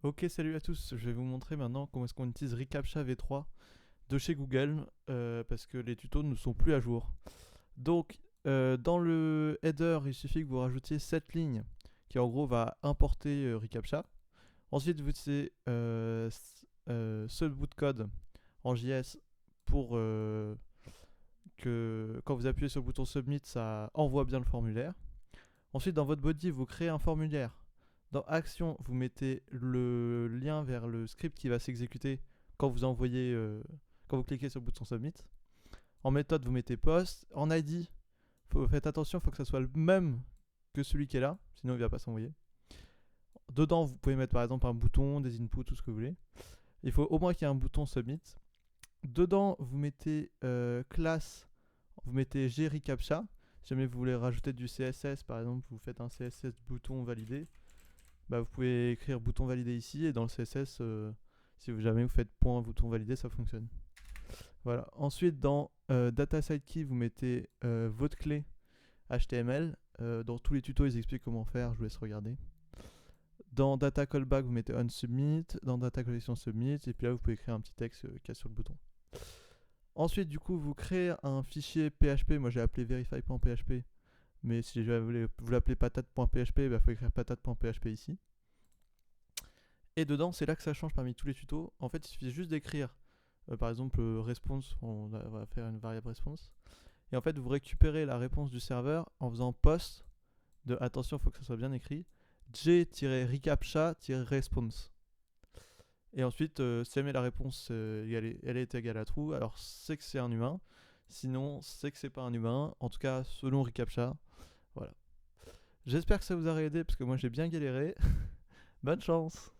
Ok, salut à tous. Je vais vous montrer maintenant comment est-ce qu'on utilise reCAPTCHA V3 de chez Google parce que les tutos ne sont plus à jour. Donc, dans le header, il suffit que vous rajoutiez cette ligne qui en gros va importer reCAPTCHA. Ensuite, vous utilisez ce bout de code en JS pour que quand vous appuyez sur le bouton Submit, ça envoie bien le formulaire. Ensuite, dans votre body, vous créez un formulaire. Dans Action, vous mettez le lien vers le script qui va s'exécuter quand vous envoyez, quand vous cliquez sur le bouton Submit. En méthode, vous mettez Post. En ID, faites attention, il faut que ça soit le même que celui qui est là, sinon il ne va pas s'envoyer. Dedans, vous pouvez mettre par exemple un bouton, des inputs, tout ce que vous voulez. Il faut au moins qu'il y ait un bouton Submit. Dedans, vous mettez classe, vous mettez gReCAPTCHA. Si jamais vous voulez rajouter du CSS, par exemple, vous faites un CSS bouton validé. Bah, vous pouvez écrire bouton validé ici et dans le CSS, si jamais vous faites point bouton validé, ça fonctionne. Voilà. Ensuite, dans Data Side Key, vous mettez votre clé HTML. Dans tous les tutos, ils expliquent comment faire, je vous laisse regarder. Dans Data Callback, vous mettez onSubmit. Dans Data Collection Submit. Et puis là, vous pouvez écrire un petit texte qu'il y a sur le bouton. Ensuite, du coup, vous créez un fichier PHP. Moi, j'ai appelé verify.php. Mais si vous l'appelez patate.php, il faut écrire patate.php ici. Et dedans, c'est là que ça change parmi tous les tutos. En fait, il suffit juste d'écrire, par exemple, response. On va faire une variable response. Et en fait, vous récupérez la réponse du serveur en faisant post de, attention, il faut que ça soit bien écrit, j-reCAPTCHA-response. Et ensuite, si jamais la réponse elle est égale à true, alors c'est que c'est un humain. Sinon, c'est que c'est pas un humain. En tout cas, selon reCAPTCHA. Voilà. J'espère que ça vous a aidé parce que moi j'ai bien galéré. Bonne chance!